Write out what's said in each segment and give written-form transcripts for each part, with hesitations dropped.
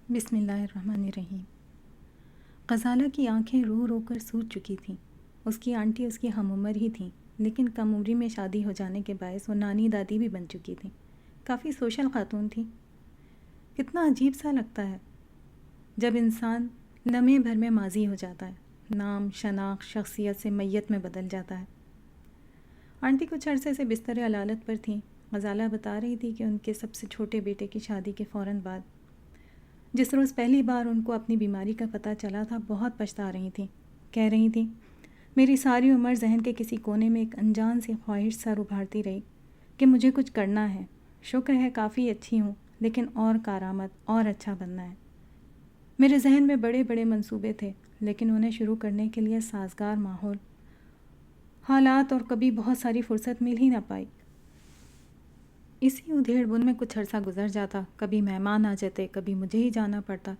بسم اللہ الرحمن الرحیم۔ غزالہ کی آنکھیں رو رو کر سوج چکی تھیں۔ اس کی آنٹی اس کی ہم عمر ہی تھیں، لیکن کم عمری میں شادی ہو جانے کے باعث وہ نانی دادی بھی بن چکی تھیں۔ کافی سوشل خاتون تھیں۔ کتنا عجیب سا لگتا ہے جب انسان لمحے بھر میں ماضی ہو جاتا ہے، نام، شناخت، شخصیت سے میت میں بدل جاتا ہے۔ آنٹی کچھ عرصے سے بستر علالت پر تھیں۔ غزالہ بتا رہی تھی کہ ان کے سب سے چھوٹے بیٹے کی شادی کے فوراً بعد جس روز پہلی بار ان کو اپنی بیماری کا پتہ چلا تھا، بہت پچھتا رہی تھیں۔ کہہ رہی تھیں، میری ساری عمر ذہن کے کسی کونے میں ایک انجان سی خواہش سر ابھارتی رہی کہ مجھے کچھ کرنا ہے۔ شکر ہے کافی اچھی ہوں، لیکن اور کارآمد اور اچھا بننا ہے۔ میرے ذہن میں بڑے بڑے منصوبے تھے، لیکن انہیں شروع کرنے کے لیے سازگار ماحول، حالات اور کبھی بہت ساری فرصت مل ہی نہ پائی۔ اسی ادھیڑ بن میں کچھ عرصہ گزر جاتا، کبھی مہمان آ جاتے، کبھی مجھے ہی جانا پڑتا،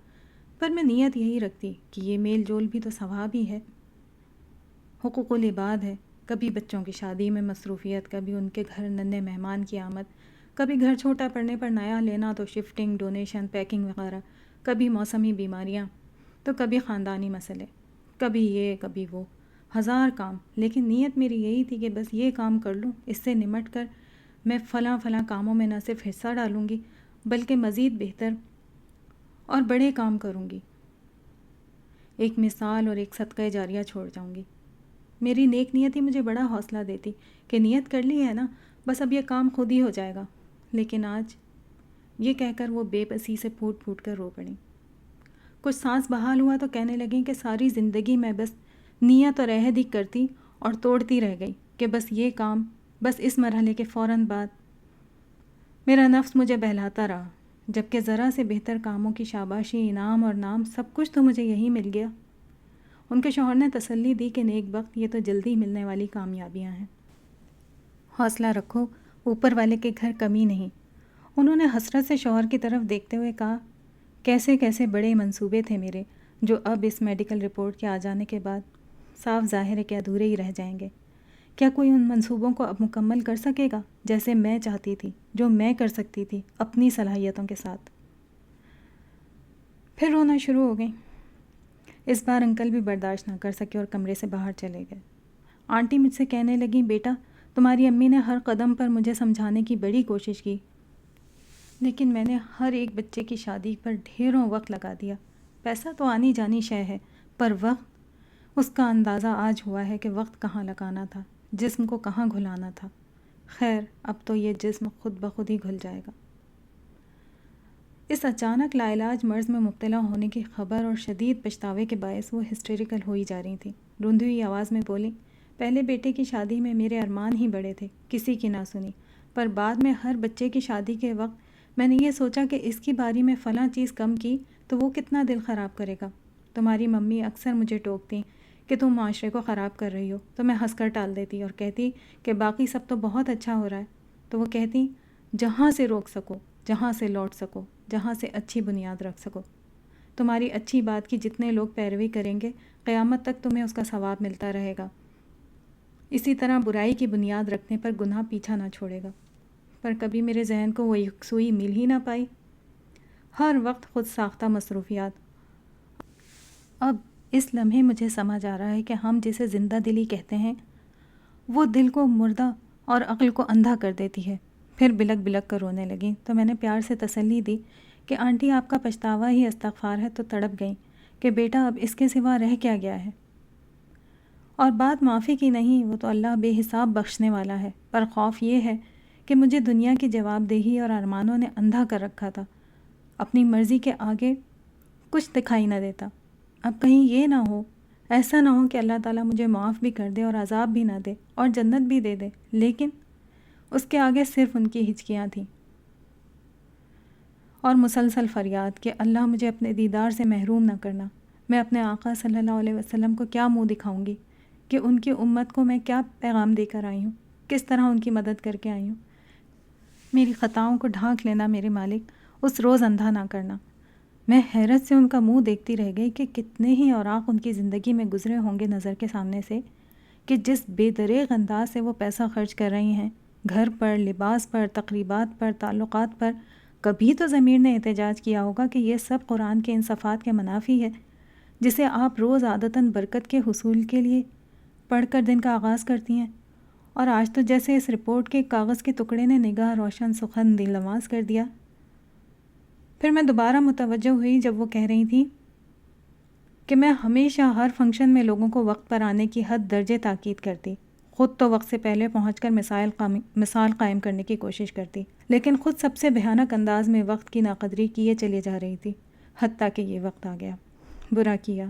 پر میں نیت یہی رکھتی کہ یہ میل جول بھی تو ثواب ہی ہے، حقوق العباد ہے۔ کبھی بچوں کی شادی میں مصروفیت، کبھی ان کے گھر ننھے مہمان کی آمد، کبھی گھر چھوٹا پڑنے پر نیا لینا تو شفٹنگ، ڈونیشن، پیکنگ وغیرہ، کبھی موسمی بیماریاں تو کبھی خاندانی مسئلے، کبھی یہ کبھی وہ، ہزار کام۔ لیکن نیت میری یہی تھی کہ بس یہ کام کر لوں، اس سے نمٹ کر میں فلاں کاموں میں نہ صرف حصہ ڈالوں گی بلکہ مزید بہتر اور بڑے کام کروں گی، ایک مثال اور ایک صدقہ جاریہ چھوڑ جاؤں گی۔ میری نیک نیتی مجھے بڑا حوصلہ دیتی کہ نیت کر لی ہے نا، بس اب یہ کام خود ہی ہو جائے گا۔ لیکن آج یہ کہہ کر وہ بے بسی سے پھوٹ پھوٹ کر رو پڑیں۔ کچھ سانس بحال ہوا تو کہنے لگیں کہ ساری زندگی میں بس نیت اور عہد ہی کرتی اور توڑتی رہ گئی کہ بس یہ کام، بس اس مرحلے کے فوراً بعد میرا نفس مجھے بہلاتا رہا، جبکہ ذرا سے بہتر کاموں کی شاباشی، انعام اور نام سب کچھ تو مجھے یہی مل گیا۔ ان کے شوہر نے تسلی دی کہ نیک بخت، یہ تو جلدی ملنے والی کامیابیاں ہیں، حوصلہ رکھو، اوپر والے کے گھر کمی نہیں۔ انہوں نے حسرت سے شوہر کی طرف دیکھتے ہوئے کہا، کیسے کیسے بڑے منصوبے تھے میرے، جو اب اس میڈیکل رپورٹ کے آ جانے کے بعد صاف ظاہر ہے کہ ادھورے ہی رہ جائیں گے۔ کیا کوئی ان منصوبوں کو اب مکمل کر سکے گا جیسے میں چاہتی تھی، جو میں کر سکتی تھی اپنی صلاحیتوں کے ساتھ؟ پھر رونا شروع ہو گئی۔ اس بار انکل بھی برداشت نہ کر سکے اور کمرے سے باہر چلے گئے۔ آنٹی مجھ سے کہنے لگیں، بیٹا تمہاری امی نے ہر قدم پر مجھے سمجھانے کی بڑی کوشش کی، لیکن میں نے ہر ایک بچے کی شادی پر ڈھیروں وقت لگا دیا۔ پیسہ تو آنی جانی شے ہے، پر وقت، اس کا اندازہ آج ہوا ہے کہ وقت کہاں لگانا تھا، جسم کو کہاں گھلانا تھا۔ خیر اب تو یہ جسم خود بخود ہی گھل جائے گا۔ اس اچانک لاعلاج مرض میں مبتلا ہونے کی خبر اور شدید پچھتاوے کے باعث وہ ہسٹیریکل ہوئی جا رہی تھیں۔ روندھی ہوئی آواز میں بولی، پہلے بیٹے کی شادی میں میرے ارمان ہی بڑے تھے، کسی کی نہ سنی، پر بعد میں ہر بچے کی شادی کے وقت میں نے یہ سوچا کہ اس کی باری میں فلاں چیز کم کی تو وہ کتنا دل خراب کرے گا۔ تمہاری ممی اکثر مجھے ٹوکتی کہ تم معاشرے کو خراب کر رہی ہو، تو میں ہنس کر ٹال دیتی اور کہتی کہ باقی سب تو بہت اچھا ہو رہا ہے۔ تو وہ کہتی، جہاں سے روک سکو، جہاں سے لوٹ سکو، جہاں سے اچھی بنیاد رکھ سکو۔ تمہاری اچھی بات کی جتنے لوگ پیروی کریں گے، قیامت تک تمہیں اس کا ثواب ملتا رہے گا۔ اسی طرح برائی کی بنیاد رکھنے پر گناہ پیچھا نہ چھوڑے گا۔ پر کبھی میرے ذہن کو وہ یکسوئی مل ہی نہ پائی۔ ہر وقت خود ساختہ مصروفیات۔ اب اس لمحے مجھے سمجھ آ رہا ہے کہ ہم جسے زندہ دلی کہتے ہیں، وہ دل کو مردہ اور عقل کو اندھا کر دیتی ہے۔ پھر بلک بلک کر رونے لگیں تو میں نے پیار سے تسلی دی کہ آنٹی آپ کا پچھتاوا ہی استغفار ہے، تو تڑپ گئیں کہ بیٹا اب اس کے سوا رہ کیا گیا ہے؟ اور بات معافی کی نہیں، وہ تو اللہ بے حساب بخشنے والا ہے، پر خوف یہ ہے کہ مجھے دنیا کی جواب دہی اور ارمانوں نے اندھا کر رکھا تھا، اپنی مرضی کے آگے کچھ دکھائی نہ دیتا۔ اب کہیں یہ نہ ہو، ایسا نہ ہو کہ اللہ تعالیٰ مجھے معاف بھی کر دے اور عذاب بھی نہ دے اور جنت بھی دے دے، لیکن اس کے آگے صرف ان کی ہچکیاں تھیں اور مسلسل فریاد کہ اللہ مجھے اپنے دیدار سے محروم نہ کرنا۔ میں اپنے آقا صلی اللہ علیہ وسلم کو کیا منہ دکھاؤں گی کہ ان کی امت کو میں کیا پیغام دے کر آئی ہوں، کس طرح ان کی مدد کر کے آئی ہوں۔ میری خطاؤں کو ڈھانک لینا میرے مالک، اس روز اندھا نہ کرنا۔ میں حیرت سے ان کا منہ دیکھتی رہ گئی کہ کتنے ہی اوراق ان کی زندگی میں گزرے ہوں گے نظر کے سامنے سے، کہ جس بے دریغ انداز سے وہ پیسہ خرچ کر رہی ہیں، گھر پر، لباس پر، تقریبات پر، تعلقات پر، کبھی تو ضمیر نے احتجاج کیا ہوگا کہ یہ سب قرآن کے ان صفات کے منافی ہے جسے آپ روز عادتاً برکت کے حصول کے لیے پڑھ کر دن کا آغاز کرتی ہیں، اور آج تو جیسے اس رپورٹ کے کاغذ کے ٹکڑے نے نگاہ روشن سخن دل نواز کر دیا۔ پھر میں دوبارہ متوجہ ہوئی جب وہ کہہ رہی تھی کہ میں ہمیشہ ہر فنکشن میں لوگوں کو وقت پر آنے کی حد درجے تاکید کرتی، خود تو وقت سے پہلے پہنچ کر مثال قائم کرنے کی کوشش کرتی، لیکن خود سب سے بھیانک انداز میں وقت کی ناقدری کیے چلی جا رہی تھی، حتیٰ کہ یہ وقت آ گیا۔ برا کیا،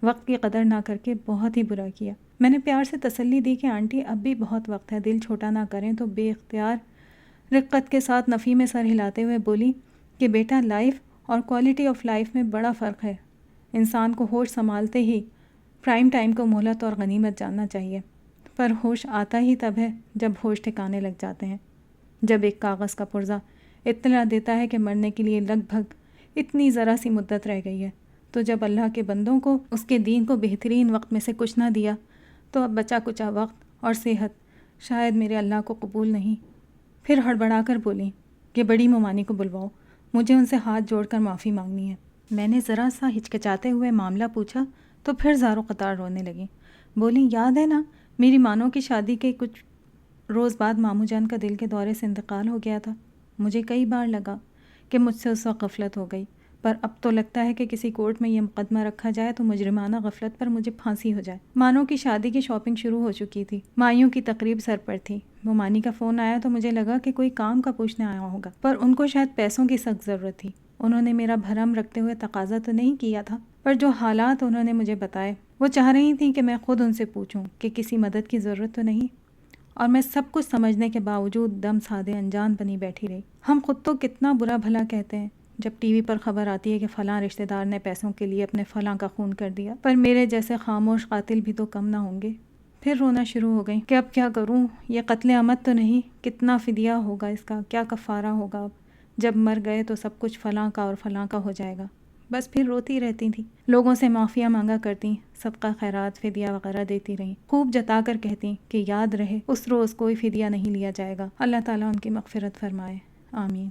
وقت کی قدر نہ کر کے بہت ہی برا کیا۔ میں نے پیار سے تسلی دی کہ آنٹی اب بھی بہت وقت ہے، دل چھوٹا نہ کریں، تو بے اختیار رقت کے ساتھ نفی میں سر ہلاتے ہوئے بولی کہ بیٹا، لائف اور کوالٹی آف لائف میں بڑا فرق ہے۔ انسان کو ہوش سنبھالتے ہی پرائم ٹائم کو مہلت اور غنیمت جاننا چاہیے، پر ہوش آتا ہی تب ہے جب ہوش ٹھکانے لگ جاتے ہیں، جب ایک کاغذ کا پرزہ اطلاع دیتا ہے کہ مرنے کے لیے لگ بھگ اتنی ذرا سی مدت رہ گئی ہے، تو جب اللہ کے بندوں کو اس کے دین کو بہترین وقت میں سے کچھ نہ دیا تو اب بچا کچا وقت اور صحت شاید میرے اللہ کو قبول نہیں۔ پھر ہڑبڑا کر بولی کہ بڑی ممانی کو بلواؤ، مجھے ان سے ہاتھ جوڑ کر معافی مانگنی ہے۔ میں نے ذرا سا ہچکچاتے ہوئے معاملہ پوچھا تو پھر زاروں قطار رونے لگی۔ بولی، یاد ہے نا میری مانو کی شادی کے کچھ روز بعد ماموں جان کا دل کے دورے سے انتقال ہو گیا تھا۔ مجھے کئی بار لگا کہ مجھ سے اس وقت غفلت ہو گئی، پر اب تو لگتا ہے کہ کسی کورٹ میں یہ مقدمہ رکھا جائے تو مجرمانہ غفلت پر مجھے پھانسی ہو جائے۔ مانو کی شادی کی شاپنگ شروع ہو چکی تھی، مائیوں کی تقریب سر پر تھی۔ ممانی کا فون آیا تو مجھے لگا کہ کوئی کام کا پوچھنے آیا ہوگا، پر ان کو شاید پیسوں کی سخت ضرورت تھی۔ انہوں نے میرا بھرم رکھتے ہوئے تقاضا تو نہیں کیا تھا، پر جو حالات انہوں نے مجھے بتائے وہ چاہ رہی تھیں کہ میں خود ان سے پوچھوں کہ کسی مدد کی ضرورت تو نہیں، اور میں سب کچھ سمجھنے کے باوجود دم سادے انجان بنی بیٹھی رہی۔ ہم خود تو کتنا برا بھلا کہتے ہیں جب ٹی وی پر خبر آتی ہے کہ فلاں رشتہ دار نے پیسوں کے لیے اپنے فلاں کا خون کر دیا، پر میرے جیسے خاموش قاتل بھی تو کم نہ ہوں گے۔ پھر رونا شروع ہو گئی کہ اب کیا کروں، یہ قتل عمد تو نہیں، کتنا فدیہ ہوگا اس کا، کیا کفارہ ہوگا، اب جب مر گئے تو سب کچھ فلاں کا اور فلاں کا ہو جائے گا۔ بس پھر روتی رہتی تھیں، لوگوں سے معافیاں مانگا کرتی، صدقہ خیرات فدیہ وغیرہ دیتی رہیں، خوب جتا کر کہتی کہ یاد رہے اس روز کوئی فدیہ نہیں لیا جائے گا، اللہ تعالیٰ ان کی مغفرت فرمائے، آمین۔